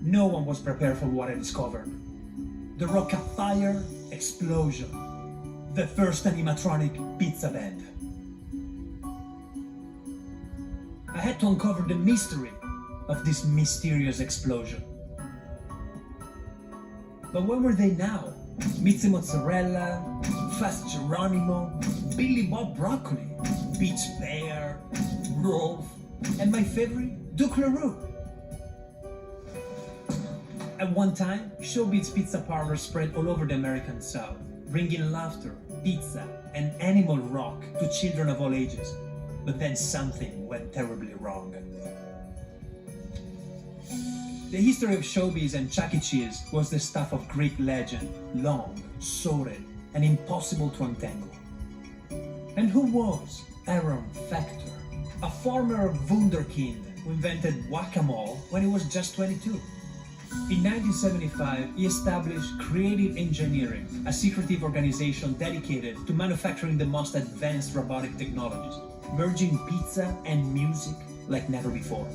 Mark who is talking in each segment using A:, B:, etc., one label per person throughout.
A: No one was prepared for what I discovered. The Rock-a-Fire explosion. The first animatronic pizza band. I had to uncover the mystery of this mysterious explosion. But where were they now? Mitzi Mozzarella, Fast Geronimo, Billy Bob Broccoli, Beach Bear, Rolf, and my favorite, Duke LaRue. At one time, Showbiz Pizza parlors spread all over the American South, bringing laughter, pizza, and animal rock to children of all ages. But then something went terribly wrong. The history of Showbiz and Chuck E. Cheese was the stuff of Greek legend, long, sordid, and impossible to untangle. And who was Aaron Factor? A former wunderkind who invented guacamole when he was just 22. In 1975, he established Creative Engineering, a secretive organization dedicated to manufacturing the most advanced robotic technologies, merging pizza and music like never before.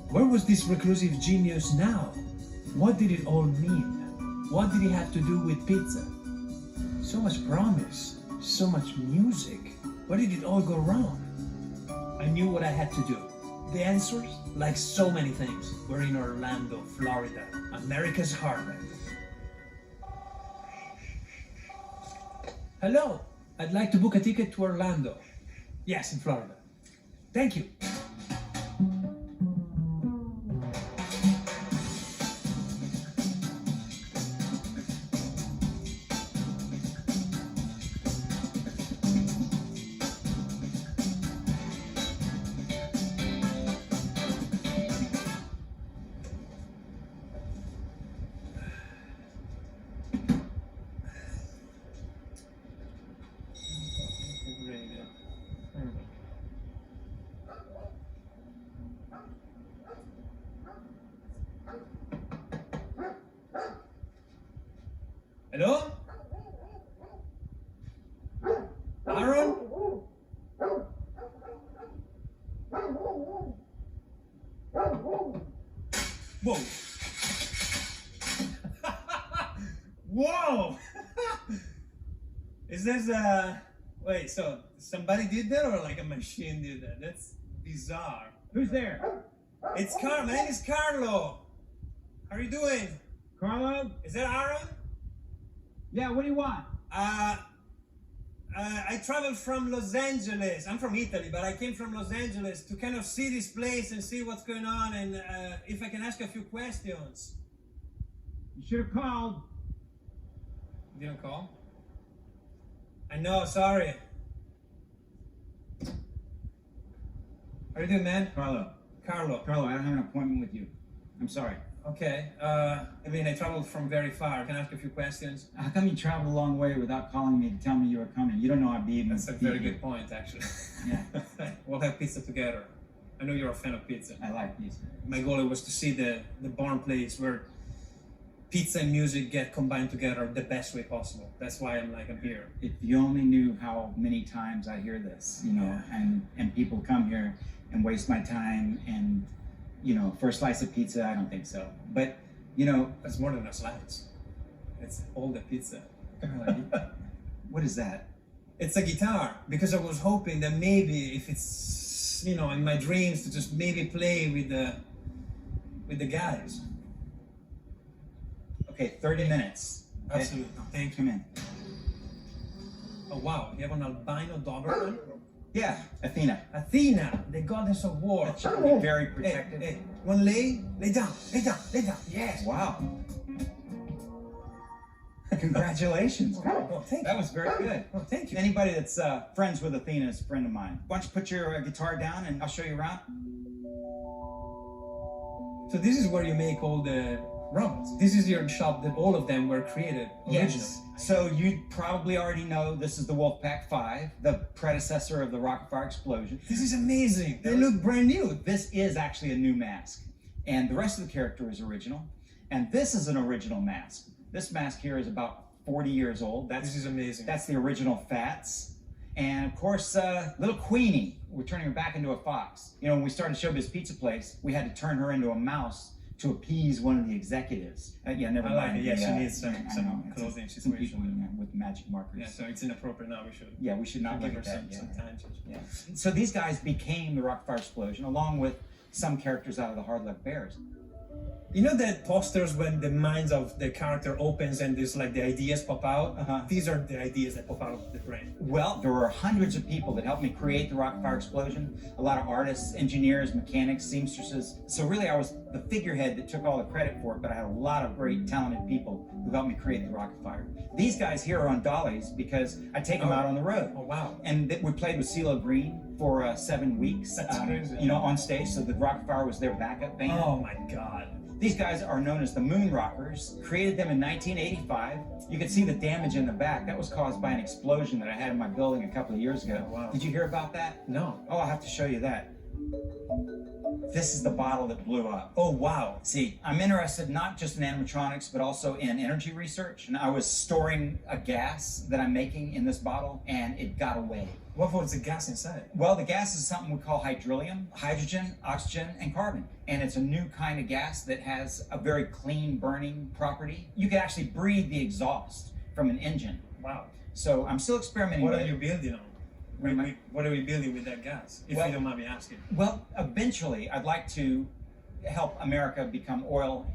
A: Where was this reclusive genius now? What did it all mean? What did he have to do with pizza? So much promise, so much music. Where did it all go wrong? I knew what I had to do. The answers, like so many things, were in Orlando, Florida, America's heartland. Hello, I'd like to book a ticket to Orlando. Yes, in Florida. Thank you. Hello? Aaron? Whoa. Whoa! Is this wait, so somebody did that or like a machine did that? That's bizarre.
B: Who's there?
A: It's Carlo. My name is Carlo. How are you doing?
B: Carlo?
A: Is that Aaron?
B: Yeah, what do you want?
A: I traveled from Los Angeles. I'm from Italy, but I came from Los Angeles to kind of see this place and see what's going on and if I can ask a few questions.
B: You should have called.
A: You didn't call? I know, sorry. How are you doing, man?
B: Carlo,
A: Carlo.
B: I don't have an appointment with you. I'm sorry.
A: Okay, I mean, I traveled from very far. Can I ask a few questions?
B: How come you traveled a long way without calling me to tell me you were coming? You don't know I'd be even.
A: That's a very good point, actually.
B: Yeah.
A: We'll have pizza together. I know you're a fan of pizza.
B: I like pizza.
A: My goal was to see the barn place where pizza and music get combined together the best way possible. That's why I'm here.
B: If you only knew how many times I hear this, you know,
A: Yeah.
B: and people come here and waste my time and, you know, for a slice of pizza, I don't think so. But, you know,
A: That's more than a slice. It's all the pizza.
B: what is that?
A: It's a guitar, because I was hoping that maybe if it's, you know, in my dreams to just maybe play with the guys.
B: Okay, 30 minutes. Okay?
A: Absolutely. Thank you.
B: Come in.
A: Oh wow, you have an albino Doberman?
B: Yeah, Athena.
A: Athena, the goddess of war.
B: That should be very
A: Hey,
B: protective.
A: hey, one lay down, lay down, lay down. Yes.
B: Wow. Congratulations.
A: Oh, thank
B: That
A: you.
B: was very good.
A: Oh, thank you.
B: Anybody that's friends with Athena is a friend of mine. Why don't you put your guitar down and I'll show you around?
A: So this is where you make all the robots. This is your shop that all of them were created originally.
B: Yes. So you probably already know this is the Wolfpack 5, the predecessor of the Rock-a-Fire explosion.
A: This is amazing. They look brand new.
B: This is actually a new mask. And the rest of the character is original. And this is an original mask. This mask here is about 40 years old.
A: This is amazing.
B: That's the original Fats. And of course, little Queenie, we're turning her back into a fox. You know, when we started Showbiz Pizza Place, we had to turn her into a mouse to appease one of the executives. Yeah, never
C: I like
B: mind.
C: it. Yeah, she
B: the,
C: needs some clothing
B: some people
C: situation.
B: with magic markers.
C: Yeah, so it's inappropriate now. We should.
B: Yeah, we should not
C: give
B: look
C: her
B: at that.
C: some time.
B: Yeah. So these guys became the Rockfire Explosion, along with some characters out of the Hard Luck Bears.
C: You know that posters when the minds of the character opens and there's like the ideas pop out?
B: Uh-huh.
C: These are the ideas that pop out of the brain.
B: Well, there were hundreds of people that helped me create the Rockfire Explosion. A lot of artists, engineers, mechanics, seamstresses. So really I was the figurehead that took all the credit for it, but I had a lot of great talented people who helped me create the Rockfire. These guys here are on dollies because I take them out on the road.
C: Oh, wow.
B: And we played with CeeLo Green for 7 weeks.
C: That's crazy.
B: You know, on stage, so the Rockfire was their backup band.
C: Oh my God.
B: These guys are known as the Moon Rockers. Created them in 1985. You can see the damage in the back. That was caused by an explosion that I had in my building a couple of years ago.
C: Oh, wow.
B: Did you hear about that?
C: No.
B: Oh, I'll have to show you that. This is the bottle that blew up.
C: Oh, wow.
B: See, I'm interested not just in animatronics, but also in energy research. And I was storing a gas that I'm making in this bottle, and it got away.
C: What was the gas inside?
B: Well, the gas is something we call hydrolium, hydrogen, oxygen, and carbon. And it's a new kind of gas that has a very clean burning property. You can actually breathe the exhaust from an engine.
C: Wow.
B: So I'm still experimenting
C: What
B: with
C: are
B: it.
C: you building on? What are we building with that gas, if you don't mind me asking?
B: Well, eventually, I'd like to help America become oil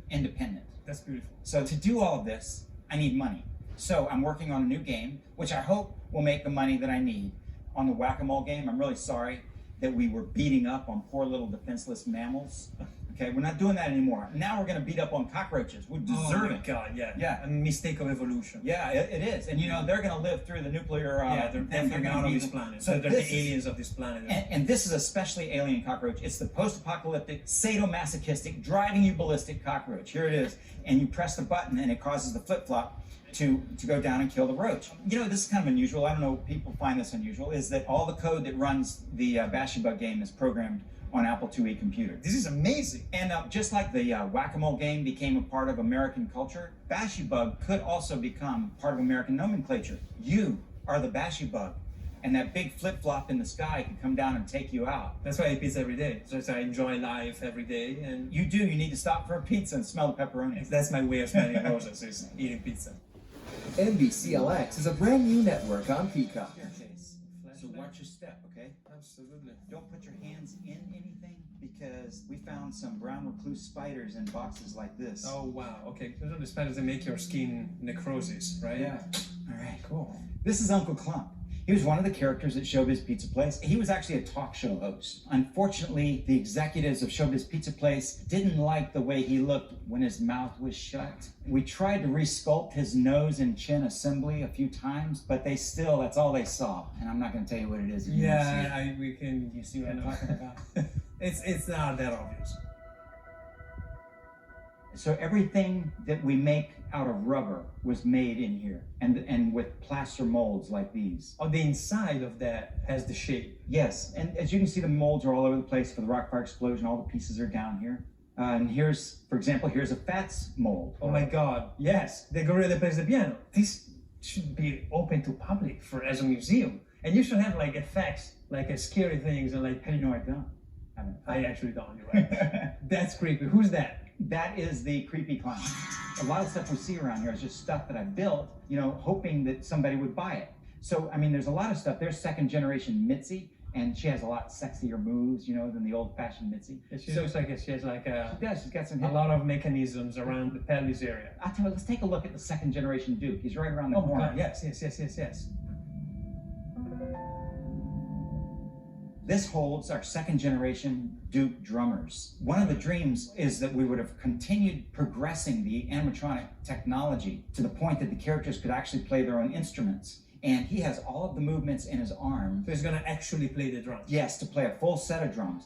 B: independent.
C: That's beautiful.
B: So to do all of this, I need money. So I'm working on a new game, which I hope will make the money that I need. On the whack-a-mole game, I'm really sorry that we were beating up on poor little defenseless mammals. Okay, we're not doing that anymore. Now we're going to beat up on cockroaches. We deserve it.
C: God, yeah.
B: Yeah.
C: A mistake of evolution.
B: Yeah, it is. And you know, they're going to live through the nuclear...
C: they're definitely out of this planet. So they're the aliens of this planet.
B: And this is a specially alien cockroach. It's the post-apocalyptic, sadomasochistic, driving you ballistic cockroach. Here it is. And you press the button and it causes the flip-flop to go down and kill the roach. You know, this is kind of unusual. I don't know if people find this unusual, is that all the code that runs the Bashybug game is programmed on Apple IIe computer.
C: This is amazing.
B: And just like the whack-a-mole game became a part of American culture, Bashybug could also become part of American nomenclature. You are the Bashybug. And that big flip-flop in the sky can come down and take you out.
C: That's why I eat pizza every day. So I enjoy life every day. And
B: You need to stop for a pizza and smell the pepperoni.
C: that's my way of spending roses, is eating pizza.
D: NBCLX is a brand new network on Peacock.
B: So watch your step, okay?
C: Absolutely.
B: Don't put your hands in anything because we found some brown recluse spiders in boxes like this.
C: Oh, wow. Okay. Those are the spiders that make your skin necrosis, right?
B: Yeah. All right.
C: Cool.
B: This is Uncle Clump. He was one of the characters at Showbiz Pizza Place. He was actually a talk show host. Unfortunately, the executives of Showbiz Pizza Place didn't like the way he looked when his mouth was shut. We tried to resculpt his nose and chin assembly a few times, but that's all they saw. And I'm not going to tell you what it is. If you don't see it.
C: we can.
B: You see what I'm talking about?
C: It's not that obvious.
B: So everything that we make out of rubber was made in here, and with plaster molds like these.
C: On the inside of that has the shape.
B: Yes, and as you can see, the molds are all over the place for the Rockfire Explosion. All the pieces are down here. And here's, for example, here's a Fats mold.
C: Oh my God! Yes, the gorilla that plays the piano. This should be open to public as a museum, and you should have like effects, like scary things, and like.
B: How do you know I don't?
C: I actually don't. You're right. That's creepy. Who's that?
B: That is the creepy clown. A lot of stuff we see around here is just stuff that I built, you know, hoping that somebody would buy it. So, I mean, there's a lot of stuff. There's second generation Mitzi, and she has a lot sexier moves, you know, than the old fashioned Mitzi.
C: She looks like she has like
B: She's got some
C: a lot of mechanisms around the pelvis area.
B: I'll tell you, let's take a look at the second generation Duke. He's right around the
C: Oh
B: corner.
C: God! Yes.
B: This holds our second generation Duke drummers. One of the dreams is that we would have continued progressing the animatronic technology to the point that the characters could actually play their own instruments. And he has all of the movements in his arm.
C: So he's gonna actually play the drums.
B: Yes, to play a full set of drums.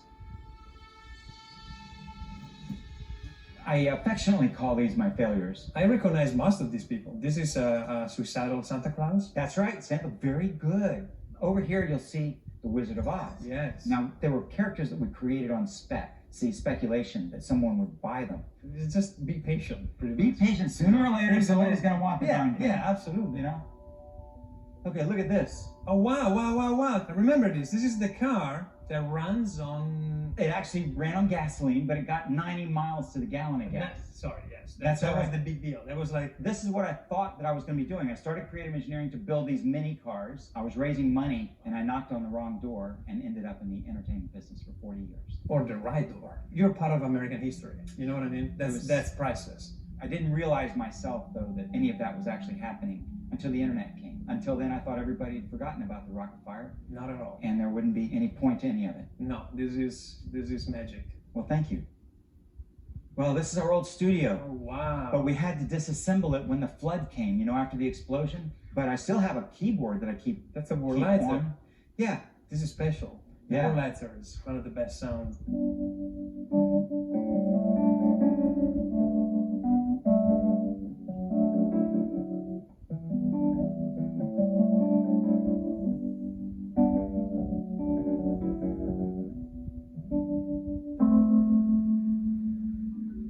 B: I affectionately call these my failures.
C: I recognize most of these people. This is a suicidal Santa Claus.
B: That's right, Santa, very good. Over here you'll see the Wizard of Oz.
C: Yes.
B: Now, there were characters that we created on spec. See, speculation that someone would buy them.
C: Just be patient.
B: Be patient. Sooner or later, somebody's going to want the darn thing.
C: Yeah, absolutely.
B: You know? Okay, look at this.
C: Oh, wow, wow, wow, wow. Remember this. This is the car that runs on...
B: It actually ran on gasoline, but it got 90 miles to the gallon of gas.
C: Sorry, yes.
B: That's
C: that
B: all
C: was
B: right.
C: the big deal. That was like...
B: This is what I thought that I was going to be doing. I started creative engineering to build these mini cars. I was raising money, and I knocked on the wrong door and ended up in the entertainment business for 40 years.
C: Or the right door. You're part of American history. You know what I mean? That's priceless.
B: I didn't realize myself, though, that any of that was actually happening until the internet came. Until then, I thought everybody had forgotten about the rocket fire,
C: Not at all.
B: and there wouldn't be any point to any of it.
C: No, this is magic.
B: Well, thank you. Well, this is our old studio,
C: Oh, wow.
B: but we had to disassemble it when the flood came, you know, after the explosion. But I still have a keyboard that I keep
C: That's a
B: keep
C: Wurlitzer.
B: on. Yeah.
C: This is special.
B: Yeah.
C: Wurlitzer is one of the best sounds.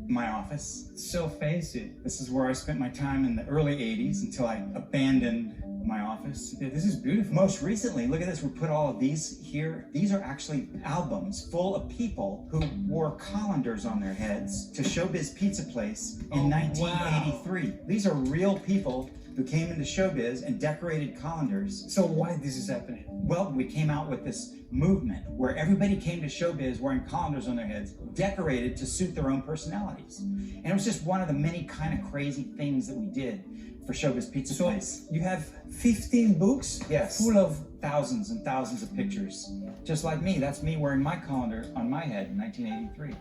B: My office.
C: So fancy.
B: This is where I spent my time in the early 80s until I abandoned my office.
C: Yeah, this is beautiful.
B: Most recently, look at this, we put all of these here. These are actually albums full of people who wore colanders on their heads to Showbiz Pizza Place in 1983. These are real people who came into showbiz and decorated colanders.
C: So why this is happening?
B: Well, we came out with this movement where everybody came to showbiz wearing colanders on their heads, decorated to suit their own personalities. And it was just one of the many kind of crazy things that we did for Showbiz Pizza
C: So
B: Place.
C: you have 15 books
B: Yes.
C: full of...
B: Thousands and thousands of pictures. Just like me, that's me wearing my colander on my head in 1983.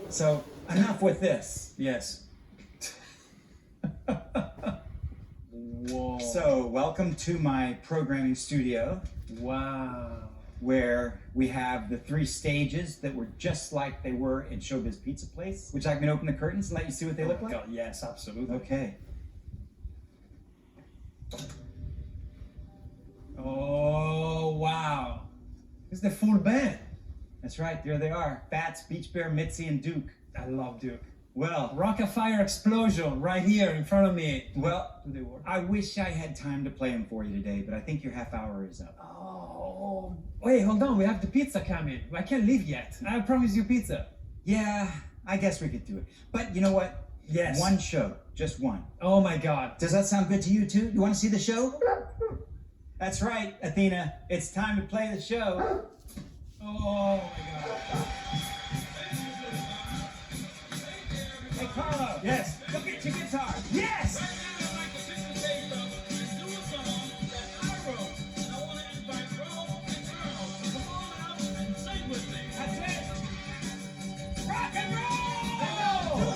B: So enough with this.
C: Yes. Whoa.
B: So welcome to my programming studio,
C: Wow.
B: where we have the 3 stages that were just like they were in Showbiz Pizza Place. Would you like me to open the curtains and let you see what they look like?
C: God, yes, absolutely.
B: Okay.
C: Oh, wow. It's the full band.
B: That's right, there they are. Fats, Beach Bear, Mitzi, and Duke.
C: I love Duke.
B: Well,
C: Rocket Fire Explosion right here in front of me.
B: well,
C: Do they work?
B: I wish I had time to play them for you today, but I think your half hour is up.
C: Oh, wait, hold on. We have the pizza coming. I can't leave yet. I promise you pizza.
B: Yeah, I guess we could do it. But you know what?
C: Yes.
B: One show, just one.
C: Oh my God.
B: Does that sound good to you too? You want to see the show? That's right, Athena. It's time to play the show.
C: Oh my God.
B: Hey, Carlo.
C: Yes.
B: Go get your guitar.
C: Yes.
B: That's it. Rock and roll.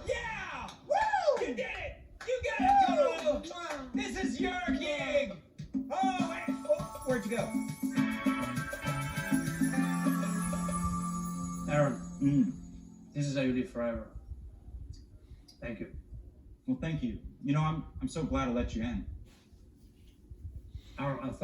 C: Yeah. Woo! You did it. You got it, Carlo. This is your gig.
B: Oh, wait. Oh, where'd you go?
C: Aaron, this is how you live forever. Thank you.
B: Well, thank you. You know, I'm so glad I let you in.
C: Aaron, I thought